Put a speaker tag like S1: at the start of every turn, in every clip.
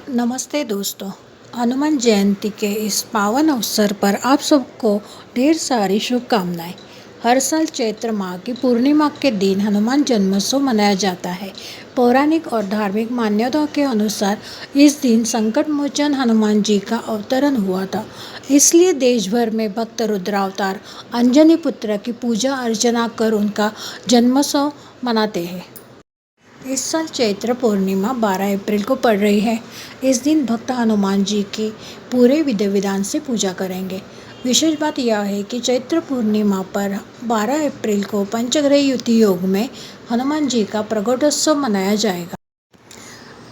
S1: नमस्ते दोस्तों। हनुमान जयंती के इस पावन अवसर पर आप सबको ढेर सारी शुभकामनाएं। हर साल चैत्र माह की पूर्णिमा के दिन हनुमान जन्मोत्सव मनाया जाता है। पौराणिक और धार्मिक मान्यताओं के अनुसार इस दिन संकट मोचन हनुमान जी का अवतरण हुआ था। इसलिए देश भर में भक्त रुद्रावतार अंजनी पुत्र की पूजा अर्चना कर उनका जन्मोत्सव मनाते हैं। इस साल चैत्र पूर्णिमा 12 अप्रैल को पड़ रही है। इस दिन भक्त हनुमान जी की पूरे विधि विधान से पूजा करेंगे। विशेष बात यह है कि चैत्र पूर्णिमा पर 12 अप्रैल को पंचग्रह युति योग में हनुमान जी का प्रगटोत्सव मनाया जाएगा।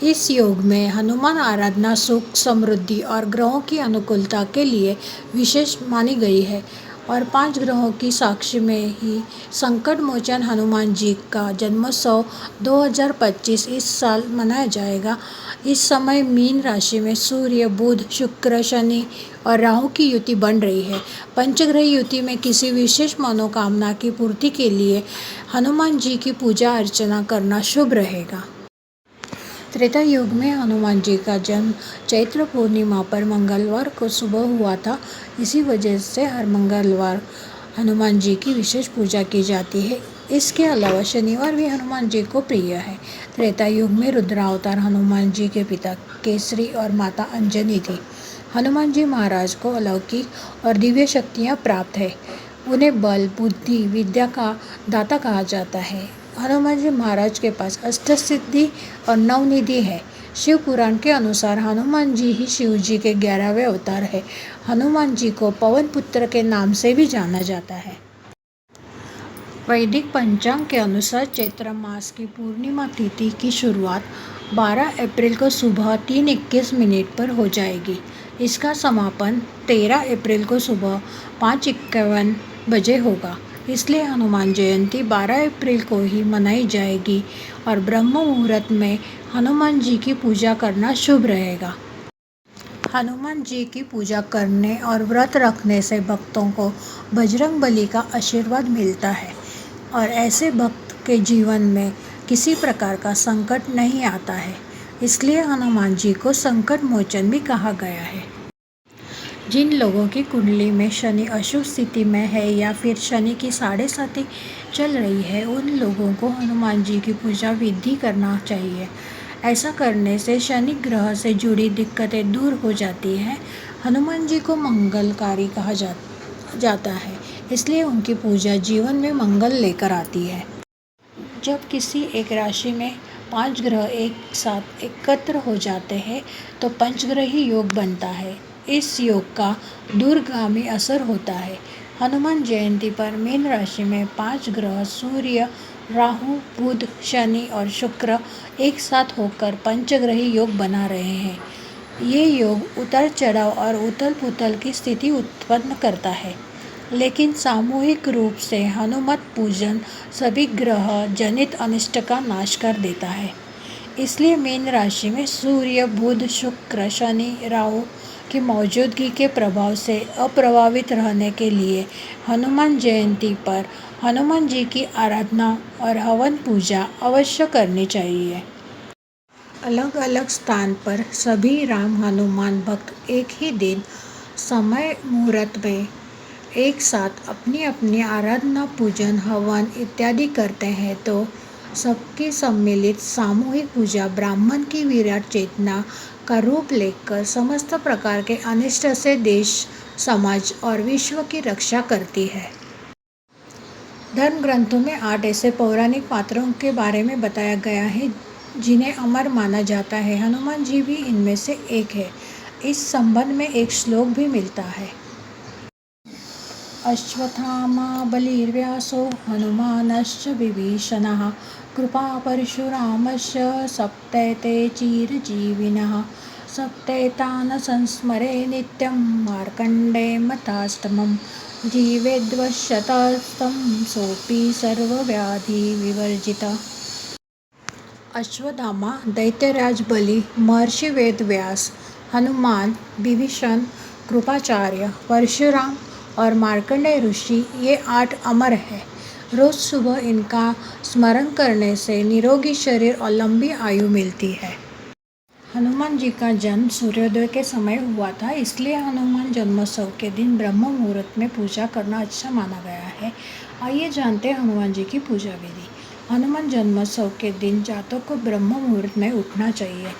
S1: इस योग में हनुमान आराधना सुख समृद्धि और ग्रहों की अनुकूलता के लिए विशेष मानी गई है और 5 ग्रहों की साक्षी में ही संकट मोचन हनुमान जी का जन्मोत्सव 2025 इस साल मनाया जाएगा। इस समय मीन राशि में सूर्य बुध शुक्र शनि और राहु की युति बन रही है। पंचग्रह युति में किसी विशेष मनोकामना की पूर्ति के लिए हनुमान जी की पूजा अर्चना करना शुभ रहेगा। त्रेता युग में हनुमान जी का जन्म चैत्र पूर्णिमा पर मंगलवार को सुबह हुआ था। इसी वजह से हर मंगलवार हनुमान जी की विशेष पूजा की जाती है। इसके अलावा शनिवार भी हनुमान जी को प्रिय है। त्रेता युग में रुद्रावतार हनुमान जी के पिता केसरी और माता अंजनी थी। हनुमान जी महाराज को अलौकिक और दिव्य शक्तियाँ प्राप्त है। उन्हें बल बुद्धि विद्या का दाता कहा जाता है। हनुमान जी महाराज के पास अष्टसिद्धि और नवनिधि है। शिव पुराण के अनुसार हनुमान जी ही शिव जी के 11वें अवतार है। हनुमान जी को पवन पुत्र के नाम से भी जाना जाता है। वैदिक पंचांग के अनुसार चैत्र मास की पूर्णिमा तिथि की शुरुआत 12 अप्रैल को सुबह 3:21 पर हो जाएगी। इसका समापन 13 अप्रैल को सुबह 5:51 बजे होगा। इसलिए हनुमान जयंती 12 अप्रैल को ही मनाई जाएगी और ब्रह्म मुहूर्त में हनुमान जी की पूजा करना शुभ रहेगा। हनुमान जी की पूजा करने और व्रत रखने से भक्तों को बजरंगबली का आशीर्वाद मिलता है और ऐसे भक्त के जीवन में किसी प्रकार का संकट नहीं आता है। इसलिए हनुमान जी को संकट मोचन भी कहा गया है। जिन लोगों की कुंडली में शनि अशुभ स्थिति में है या फिर शनि की 7.5 चल रही है, उन लोगों को हनुमान जी की पूजा विधि करना चाहिए। ऐसा करने से शनि ग्रह से जुड़ी दिक्कतें दूर हो जाती हैं। हनुमान जी को मंगलकारी कहा जाता है, इसलिए उनकी पूजा जीवन में मंगल लेकर आती है। जब किसी एक राशि में 5 ग्रह एक साथ एकत्र हो जाते हैं तो पंचग्रही योग बनता है। इस योग का दूरगामी असर होता है। हनुमान जयंती पर मीन राशि में 5 ग्रह सूर्य राहु बुध शनि और शुक्र एक साथ होकर पंचग्रही योग बना रहे हैं। ये योग उतार चढ़ाव और उथल पुथल की स्थिति उत्पन्न करता है, लेकिन सामूहिक रूप से हनुमत पूजन सभी ग्रह जनित अनिष्ट का नाश कर देता है। इसलिए मीन राशि में सूर्य बुध शुक्र शनि राहु की मौजूदगी के प्रभाव से अप्रभावित रहने के लिए हनुमान जयंती पर हनुमान जी की आराधना और हवन पूजा अवश्य करनी चाहिए। अलग अलग स्थान पर सभी राम हनुमान भक्त एक ही दिन समय मुहूर्त में एक साथ अपनी अपनी आराधना पूजन हवन इत्यादि करते हैं तो सबकी सम्मिलित सामूहिक पूजा ब्राह्मण की विराट चेतना का रूप लेकर समस्त प्रकार के अनिष्ट से देश समाज और विश्व की रक्षा करती है। धर्म ग्रंथों में 8 ऐसे पौराणिक पात्रों के बारे में बताया गया है जिन्हें अमर माना जाता है। हनुमान जी भी इनमें से एक है। इस संबंध में एक श्लोक भी मिलता है। अश्वत्थामा बलिर्व्यासो हनुमानश्च विभीषणः कृपा परशुरामश्च सप्तैते चिरजीविनः सप्तैतान् संस्मरे नित्यं मार्कण्डेयमथाष्टमं जीवेद्वशतस्तं सोऽपि सर्वव्याधिविवर्जितः। अश्वत्थामा दैत्यराज बलि महर्षि वेदव्यास हनुमान विभीषण कृपाचार्य परशुराम और मार्कंडेय ऋषि ये 8 अमर है। रोज सुबह इनका स्मरण करने से निरोगी शरीर और लंबी आयु मिलती है। हनुमान जी का जन्म सूर्योदय के समय हुआ था, इसलिए हनुमान जन्मोत्सव के दिन ब्रह्म मुहूर्त में पूजा करना अच्छा माना गया है। आइए जानते हैं हनुमान जी की पूजा विधि। हनुमान जन्मोत्सव के दिन जातक को ब्रह्म मुहूर्त में उठना चाहिए।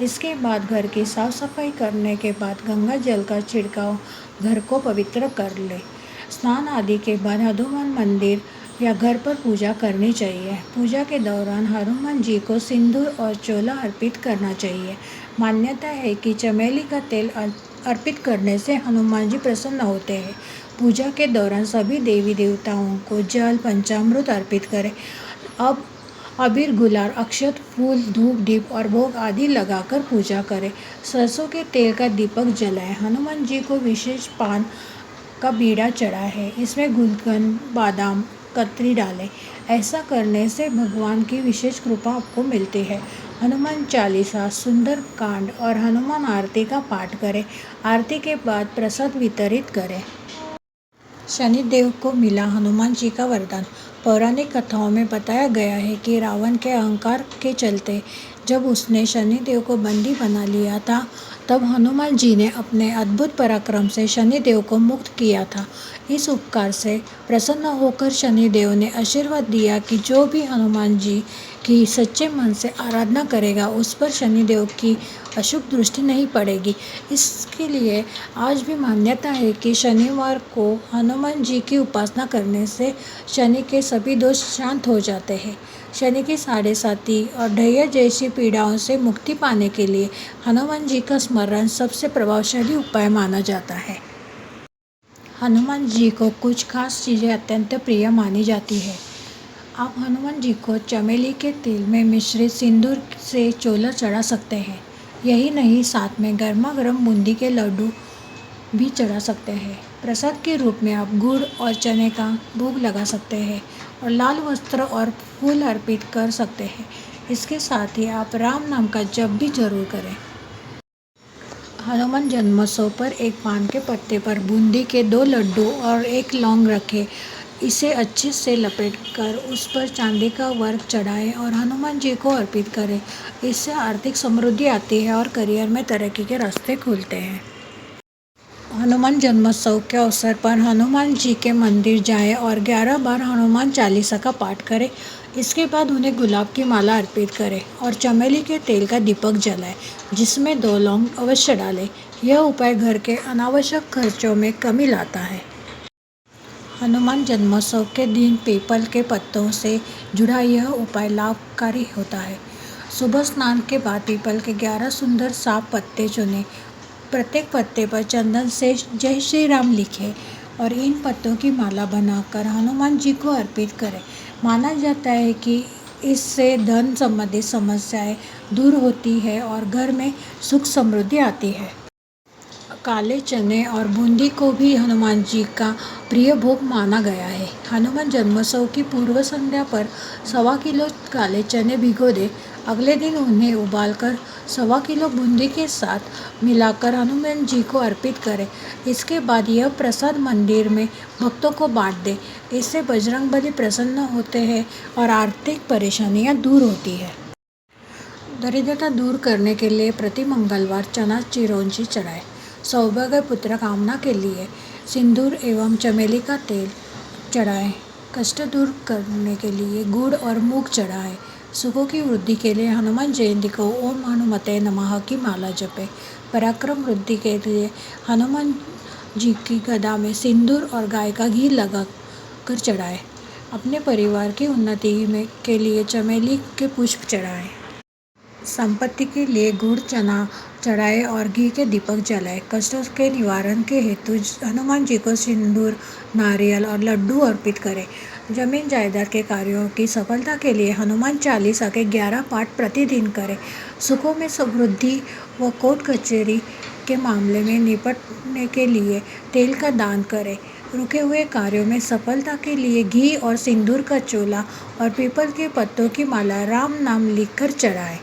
S1: इसके बाद घर की साफ सफाई करने के बाद गंगा जल का छिड़काव घर को पवित्र कर ले। स्नान आदि के बाद हनुमान मंदिर या घर पर पूजा करनी चाहिए। पूजा के दौरान हनुमान जी को सिंदूर और चोला अर्पित करना चाहिए। मान्यता है कि चमेली का तेल अर्पित करने से हनुमान जी प्रसन्न होते हैं। पूजा के दौरान सभी देवी देवताओं को जल पंचामृत अर्पित करें। अब अबीर गुलाल अक्षत फूल धूप दीप और भोग आदि लगाकर पूजा करें। सरसों के तेल का दीपक जलाएं। हनुमान जी को विशेष पान का बीड़ा चढ़ा है, इसमें गुलकंद बादाम कतरी डालें। ऐसा करने से भगवान की विशेष कृपा आपको मिलती है। हनुमान चालीसा, सुंदर कांड और हनुमान आरती का पाठ करें। आरती के बाद प्रसाद वितरित करें। शनिदेव को मिला हनुमान जी का वरदान। पौराणिक कथाओं में बताया गया है कि रावण के अहंकार के चलते जब उसने शनिदेव को बंदी बना लिया था, तब हनुमान जी ने अपने अद्भुत पराक्रम से शनिदेव को मुक्त किया था। इस उपकार से प्रसन्न होकर शनिदेव ने आशीर्वाद दिया कि जो भी हनुमान जी की सच्चे मन से आराधना करेगा, उस पर शनिदेव की अशुभ दृष्टि नहीं पड़ेगी। इसके लिए आज भी मान्यता है कि शनिवार को हनुमान जी की उपासना करने से शनि के सभी दोष शांत हो जाते हैं। शनि की साढ़ेसाती और ढैया जैसी पीड़ाओं से मुक्ति पाने के लिए हनुमान जी का स्मरण सबसे प्रभावशाली उपाय माना जाता है। हनुमान जी को कुछ खास चीज़ें अत्यंत प्रिय मानी जाती है। आप हनुमान जी को चमेली के तेल में मिश्रित सिंदूर से चोला चढ़ा सकते हैं। यही नहीं, साथ में गर्मा गर्म बूंदी के लड्डू भी चढ़ा सकते हैं। प्रसाद के रूप में आप गुड़ और चने का भोग लगा सकते हैं और लाल वस्त्र और फूल अर्पित कर सकते हैं। इसके साथ ही आप राम नाम का जप भी जरूर करें। हनुमान जन्मोत्सव पर एक पान के पत्ते पर बूंदी के 2 लड्डू और 1 लौंग रखें। इसे अच्छे से लपेटकर उस पर चांदी का वर्क चढ़ाएं और हनुमान जी को अर्पित करें। इससे आर्थिक समृद्धि आती है और करियर में तरक्की के रास्ते खुलते हैं। हनुमान जन्मोत्सव के अवसर पर हनुमान जी के मंदिर जाएं और 11 बार हनुमान चालीसा का पाठ करें। इसके बाद उन्हें गुलाब की माला अर्पित करें और चमेली के तेल का दीपक जलाएं, जिसमें 2 लौंग अवश्य डालें। यह उपाय घर के अनावश्यक खर्चों में कमी लाता है। हनुमान जन्मोत्सव के दिन पीपल के पत्तों से जुड़ा यह उपाय लाभकारी होता है। सुबह स्नान के बाद पीपल के 11 सुंदर साफ पत्ते चुनें। प्रत्येक पत्ते पर चंदन से जय श्री राम लिखें और इन पत्तों की माला बनाकर हनुमान जी को अर्पित करें। माना जाता है कि इससे धन संबंधी समस्याएं दूर होती है और घर में सुख समृद्धि आती है। काले चने और बूंदी को भी हनुमान जी का प्रिय भोग माना गया है। हनुमान जन्मोत्सव की पूर्व संध्या पर 1.25 किलो काले चने भिगो दें। अगले दिन उन्हें उबालकर 1.25 किलो बूंदी के साथ मिलाकर हनुमान जी को अर्पित करें। इसके बाद यह प्रसाद मंदिर में भक्तों को बांट दें। इससे बजरंगबली प्रसन्न होते हैं और आर्थिक परेशानियां दूर होती है। दरिद्रता दूर करने के लिए प्रति मंगलवार चना चिरौंजी चढ़ाएं। सौभाग्य पुत्र कामना के लिए सिंदूर एवं चमेली का तेल चढ़ाएं। कष्ट दूर करने के लिए गुड़ और मूंग चढ़ाएं। सुखों की वृद्धि के लिए हनुमान जयंती को ओम हनुमते नमः की माला जपें। पराक्रम वृद्धि के लिए हनुमान जी की गदा में सिंदूर और गाय का घी लगा कर चढ़ाएं। अपने परिवार की उन्नति में के लिए चमेली के पुष्प चढ़ाएं। संपत्ति के लिए गुड़ चना चढ़ाएं और घी के दीपक जलाएं। कष्टों के निवारण के हेतु हनुमान जी को सिंदूर, नारियल और लड्डू अर्पित करें। जमीन जायदाद के कार्यों की सफलता के लिए हनुमान चालीसा के 11 पाठ प्रतिदिन करें। सुखों में समृद्धि व कोर्ट कचहरी के मामले में निपटने के लिए तेल का दान करें। रुके हुए कार्यों में सफलता के लिए घी और सिंदूर का चोला और पीपल के पत्तों की माला राम नाम लिखकर चढ़ाएं।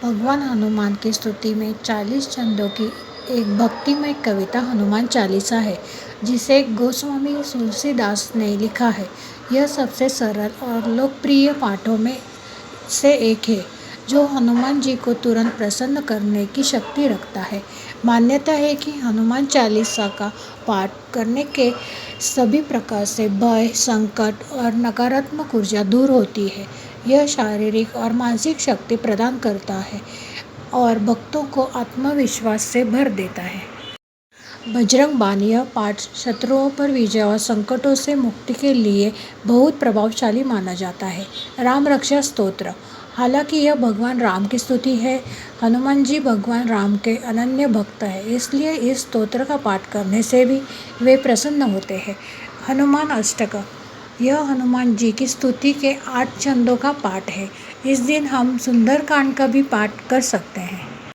S1: भगवान हनुमान की स्तुति में 40 छंदों की एक भक्तिमय कविता हनुमान चालीसा है, जिसे गोस्वामी तुलसीदास ने लिखा है। यह सबसे सरल और लोकप्रिय पाठों में से एक है, जो हनुमान जी को तुरंत प्रसन्न करने की शक्ति रखता है। मान्यता है कि हनुमान चालीसा का पाठ करने के सभी प्रकार से भय, संकट और नकारात्मक ऊर्जा दूर होती है। यह शारीरिक और मानसिक शक्ति प्रदान करता है और भक्तों को आत्मविश्वास से भर देता है। बजरंग बाण यह पाठ शत्रुओं पर विजय और संकटों से मुक्ति के लिए बहुत प्रभावशाली माना जाता है। राम रक्षा स्तोत्र। हालांकि यह भगवान राम की स्तुति है, हनुमान जी भगवान राम के अनन्य भक्त हैं, इसलिए इस स्तोत्र का पाठ करने से भी वे प्रसन्न होते हैं। हनुमान अष्टक। यह हनुमान जी की स्तुति के 8 छंदों का पाठ है। इस दिन हम सुंदरकांड का भी पाठ कर सकते हैं।